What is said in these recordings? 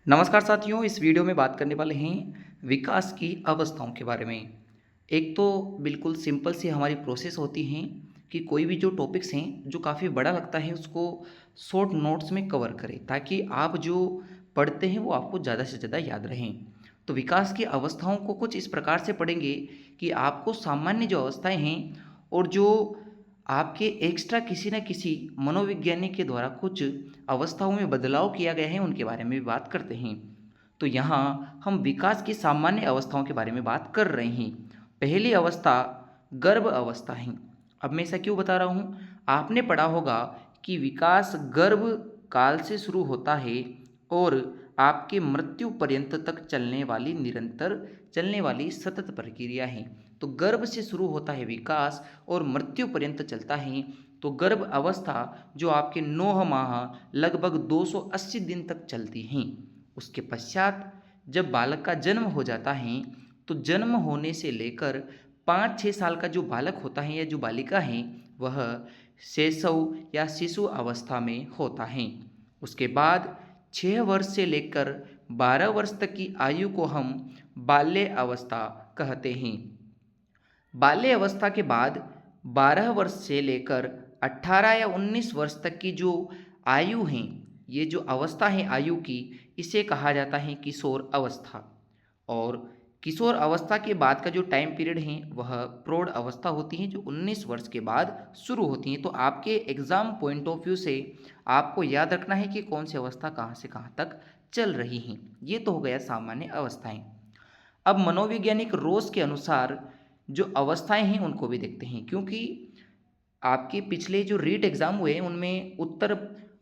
नमस्कार साथियों, इस वीडियो में बात करने वाले हैं विकास की अवस्थाओं के बारे में। एक तो बिल्कुल सिंपल सी हमारी प्रोसेस होती है कि कोई भी जो टॉपिक्स हैं जो काफ़ी बड़ा लगता है उसको शॉर्ट नोट्स में कवर करें ताकि आप जो पढ़ते हैं वो आपको ज़्यादा से ज़्यादा याद रहें। तो विकास की अवस्थाओं को कुछ इस प्रकार से पढ़ेंगे कि आपको सामान्य जो अवस्थाएं हैं और जो आपके एक्स्ट्रा किसी न किसी मनोवैज्ञानिक के द्वारा कुछ अवस्थाओं में बदलाव किया गया है उनके बारे में भी बात करते हैं। तो यहाँ हम विकास की सामान्य अवस्थाओं के बारे में बात कर रहे हैं। पहली अवस्था गर्भ अवस्था है। अब मैं ऐसा क्यों बता रहा हूँ, आपने पढ़ा होगा कि विकास गर्भ काल से शुरू होता है और आपके मृत्यु पर्यंत तक चलने वाली निरंतर चलने वाली सतत प्रक्रिया है। तो गर्भ से शुरू होता है विकास और मृत्यु पर्यंत चलता है। तो गर्भ अवस्था जो आपके 9 माह लगभग 280 दिन तक चलती हैं। उसके पश्चात जब बालक का जन्म हो जाता है तो जन्म होने से लेकर 5-6 साल का जो बालक होता है या जो बालिका है वह शैशव या शिशु अवस्था में होता है। उसके बाद 6 वर्ष से लेकर 12 वर्ष तक की आयु को हम बाल्य अवस्था कहते हैं। बाल्य अवस्था के बाद 12 वर्ष से लेकर 18 या 19 वर्ष तक की जो आयु है, ये जो अवस्था है आयु की, इसे कहा जाता है किशोर अवस्था। और किशोर अवस्था के बाद का जो टाइम पीरियड है वह प्रौढ़ अवस्था होती है जो 19 वर्ष के बाद शुरू होती है। तो आपके एग्ज़ाम पॉइंट ऑफ व्यू से आपको याद रखना है कि कौन सी अवस्था कहाँ से कहाँ तक चल रही हैं। ये तो हो गया सामान्य अवस्थाएं। अब मनोवैज्ञानिक रोज के अनुसार जो अवस्थाएं हैं उनको भी देखते हैं, क्योंकि आपके पिछले जो रीट एग्जाम हुए उनमें उत्तर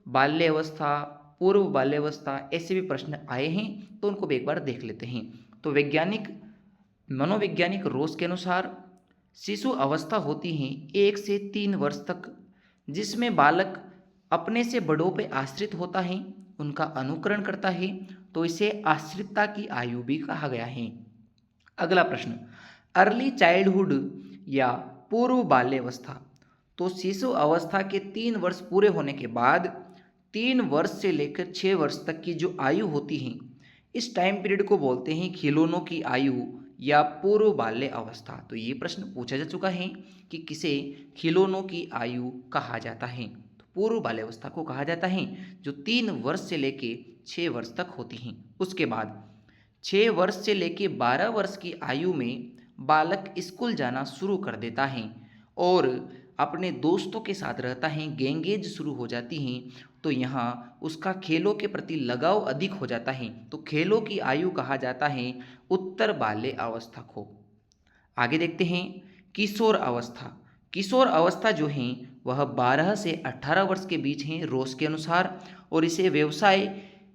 बाल्यावस्था, पूर्व बाल्यावस्था ऐसे भी प्रश्न आए हैं, तो उनको भी एक बार देख लेते हैं। तो वैज्ञानिक मनोवैज्ञानिक रोज के अनुसार शिशु अवस्था होती है 1 से 3 वर्ष तक, जिसमें बालक अपने से बड़ों पे आश्रित होता है, उनका अनुकरण करता है। तो इसे आश्रितता की आयु भी कहा गया है। अगला प्रश्न, अर्ली चाइल्डहुड या पूर्व बाल्यावस्था। तो शिशु अवस्था के 3 वर्ष पूरे होने के बाद 3 वर्ष से लेकर 6 वर्ष तक की जो आयु होती है, इस टाइम पीरियड को बोलते हैं खिलौनों की आयु या पूर्व बाल्य अवस्था। तो ये प्रश्न पूछा जा चुका है कि किसे खिलौनों की आयु कहा जाता है। तो पूर्व बाल्यावस्था को कहा जाता है जो 3 वर्ष से लेके 6 वर्ष तक होती हैं। उसके बाद 6 वर्ष से लेके 12 वर्ष की आयु में बालक स्कूल जाना शुरू कर देता है और अपने दोस्तों के साथ रहता है, गैंगेज शुरू हो जाती हैं। तो यहाँ उसका खेलों के प्रति लगाव अधिक हो जाता है। तो खेलों की आयु कहा जाता है उत्तर बाल्य अवस्था को। आगे देखते हैं किशोर अवस्था। किशोर अवस्था जो है वह 12 से 18 वर्ष के बीच है रोज के अनुसार, और इसे व्यवसाय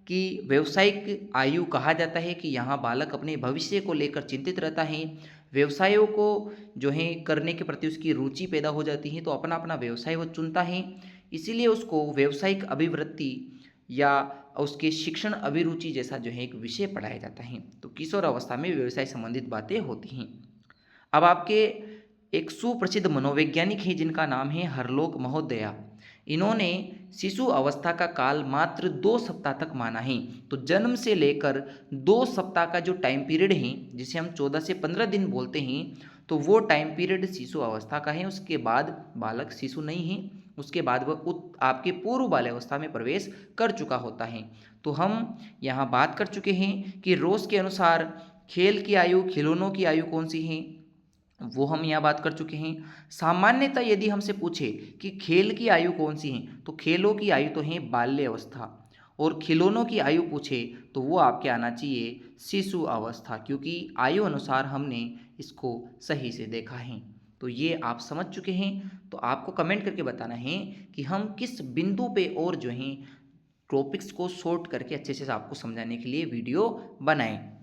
की व्यावसायिक आयु कहा जाता है कि यहाँ बालक अपने भविष्य को लेकर चिंतित रहता है, व्यवसायों को जो है करने के प्रति उसकी रुचि पैदा हो जाती है, तो अपना अपना व्यवसाय वो चुनता है। इसीलिए उसको व्यावसायिक अभिवृत्ति या उसके शिक्षण अभिरुचि जैसा जो है एक विषय पढ़ाया जाता है। तो किशोर अवस्था में व्यवसाय संबंधित बातें होती हैं। अब आपके एक सुप्रसिद्ध मनोवैज्ञानिक हैं जिनका नाम है हरलोक महोदया। इन्होंने शिशु अवस्था का काल मात्र 2 सप्ताह तक माना है। तो जन्म से लेकर 2 सप्ताह का जो टाइम पीरियड है, जिसे हम 14 से 15 दिन बोलते हैं, तो वो टाइम पीरियड शिशु अवस्था का है। उसके बाद बालक शिशु नहीं है, उसके बाद वह आपके पूर्व बाल्यावस्था में प्रवेश कर चुका होता है। तो हम यहाँ बात कर चुके हैं कि रोज के अनुसार खेल की आयु, खिलौनों की आयु कौन सी है, वो हम यहाँ बात कर चुके हैं। सामान्यतः यदि हमसे पूछे कि खेल की आयु कौन सी है, तो खेलों की आयु तो है बाल्य अवस्था, और खिलौनों की आयु पूछे तो वो आपके आना चाहिए शिशु अवस्था, क्योंकि आयु अनुसार हमने इसको सही से देखा है। तो ये आप समझ चुके हैं। तो आपको कमेंट करके बताना है कि हम किस बिंदु पे और जो है टॉपिक्स को शॉर्ट करके अच्छे से आपको समझाने के लिए वीडियो बनाएं।